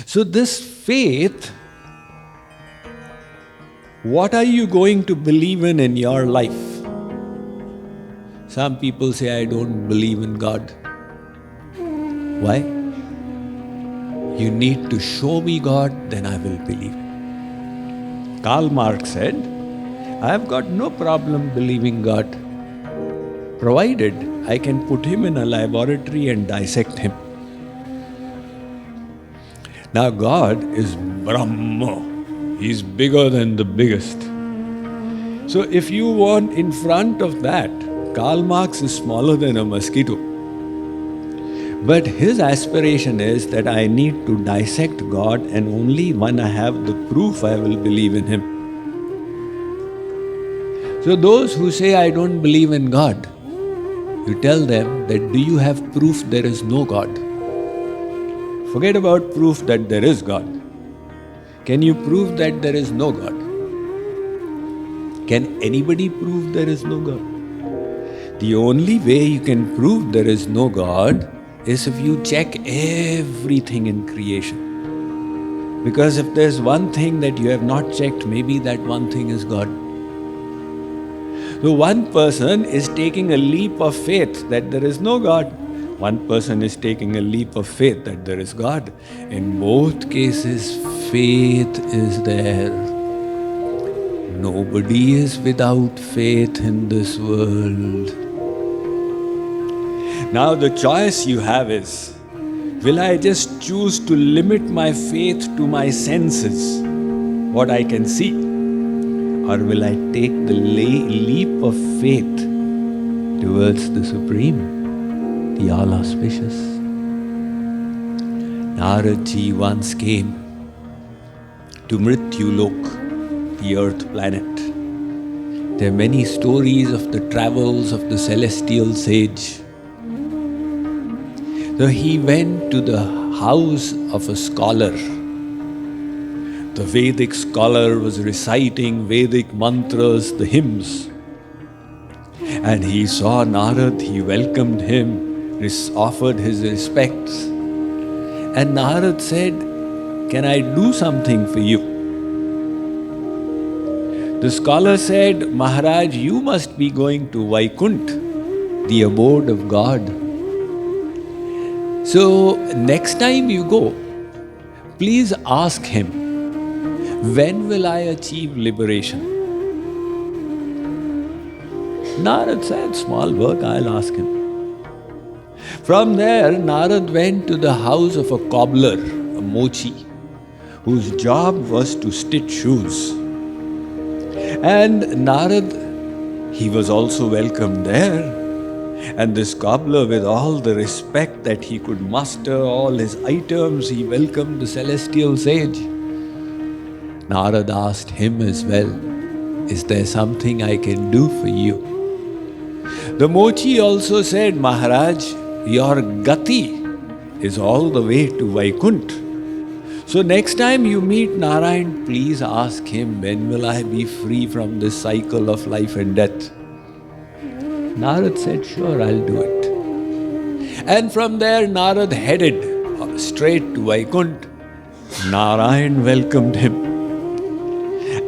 So this faith, what are you going to believe in your life? Some people say, I don't believe in God. Why? You need to show me God, then I will believe. Karl Marx said, I have got no problem believing God, provided I can put him in a laboratory and dissect him. Now God is Brahma. He is bigger than the biggest. So if you want in front of that, Karl Marx is smaller than a mosquito. But his aspiration is that I need to dissect God, and only when I have the proof I will believe in him. So those who say I don't believe in God, you tell them that do you have proof there is no God? Forget about proof that there is God. Can you prove that there is no God? Can anybody prove there is no God? The only way you can prove there is no God is if you check everything in creation. Because if there's one thing that you have not checked, maybe that one thing is God. So one person is taking a leap of faith that there is no God. One person is taking a leap of faith that there is God. In both cases, faith is there. Nobody is without faith in this world. Now the choice you have is, will I just choose to limit my faith to my senses, what I can see? Or will I take the leap of faith towards the Supreme, the All-Auspicious? Naradji once came to Mrityulok, the earth planet. There are many stories of the travels of the celestial sage. So he went to the house of a scholar. The Vedic scholar was reciting Vedic mantras, the hymns. And he saw Narad, he welcomed him, offered his respects. And Narad said, can I do something for you? The scholar said, Maharaj, you must be going to Vaikuntha, the abode of God. So next time you go, please ask him, when will I achieve liberation? Narad said, small work, I'll ask him. From there, Narad went to the house of a cobbler, a mochi, whose job was to stitch shoes. And Narad, he was also welcomed there. And this cobbler, with all the respect that he could muster, all his items, he welcomed the celestial sage. Narad asked him as well, is there something I can do for you? The mochi also said, Maharaj, your gati is all the way to Vaikuntha. So next time you meet Narayan, please ask him, when will I be free from this cycle of life and death? Narad said, sure, I'll do it. And from there, Narad headed straight to Vaikuntha. Narayan welcomed him.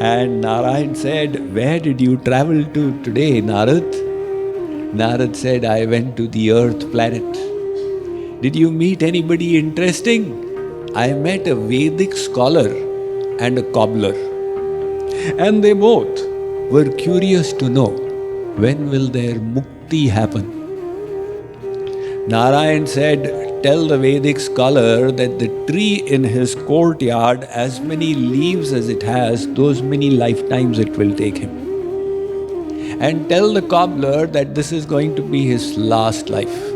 And Narayan said, where did you travel to today, Narad? Narad said, I went to the earth planet. Did you meet anybody interesting? I met a Vedic scholar and a cobbler. And they both were curious to know, when will their mukti happen? Narayan said, tell the Vedic scholar that the tree in his courtyard, as many leaves as it has, those many lifetimes it will take him. And tell the cobbler that this is going to be his last life.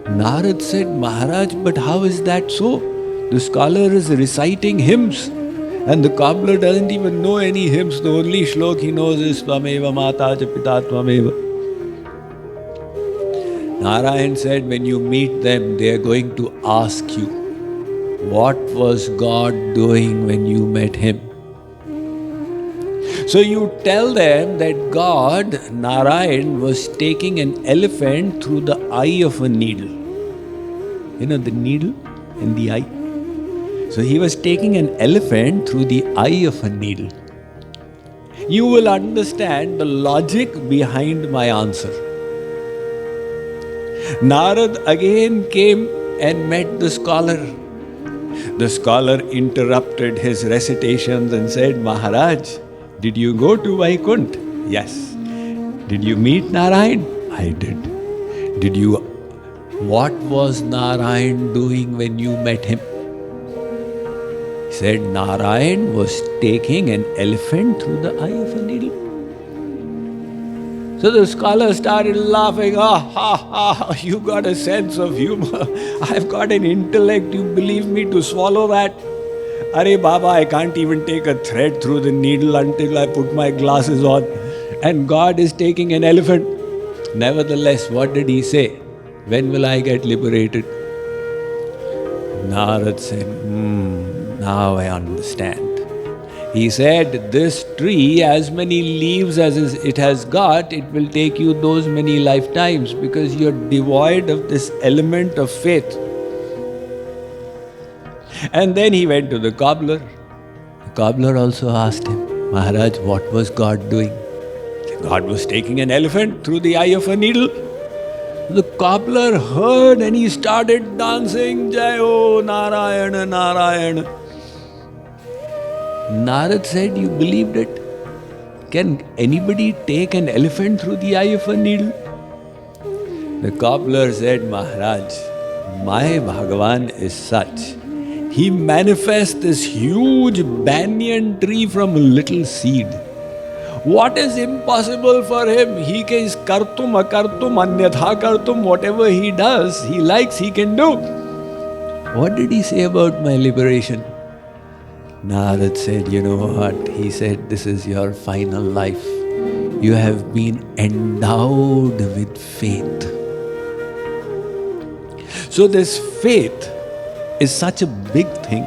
Narad said, Maharaj, but how is that so? The scholar is reciting hymns. And the cobbler doesn't even know any hymns. The only shlok he knows is Tvameva Mata Cha Pita Tvameva. Narayan said, when you meet them, they are going to ask you, what was God doing when you met him? So you tell them that God, Narayan, was taking an elephant through the eye of a needle. You know the needle in the eye? So he was taking an elephant through the eye of a needle. You will understand the logic behind my answer. Narad again came and met the scholar. The scholar interrupted his recitations and said, Maharaj, did you go to Vaikunt? Yes. Did you meet Narayan? I did. What was Narayan doing when you met him? He said, Narayan was taking an elephant through the eye of a needle. So the scholar started laughing. You got a sense of humor. I've got an intellect, you believe me to swallow that? Arey Baba, I can't even take a thread through the needle until I put my glasses on. And God is taking an elephant. Nevertheless, what did he say? When will I get liberated? Narad said, now I understand. He said, this tree, as many leaves as it has got, it will take you those many lifetimes because you're devoid of this element of faith. And then he went to the cobbler. The cobbler also asked him, Maharaj, what was God doing? God was taking an elephant through the eye of a needle. The cobbler heard and he started dancing, Jayo Narayana Narayana. Narad said, you believed it? Can anybody take an elephant through the eye of a needle? The cobbler said, Maharaj, my Bhagavan is such. He manifests this huge banyan tree from a little seed. What is impossible for him? He can kartum, akartum, anyatha kartum, whatever he does, he likes, he can do. What did he say about my liberation? Narad said, you know what? He said, this is your final life. You have been endowed with faith. So this faith is such a big thing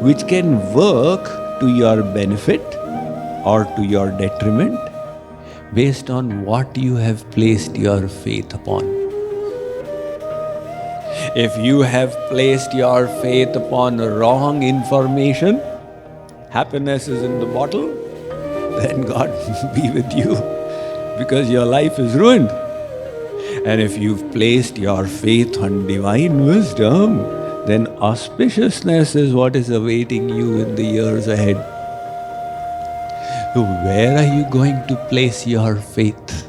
which can work to your benefit or to your detriment based on what you have placed your faith upon. If you have placed your faith upon wrong information, happiness is in the bottle, then God be with you because your life is ruined. And if you've placed your faith on divine wisdom, then auspiciousness is what is awaiting you in the years ahead. So where are you going to place your faith?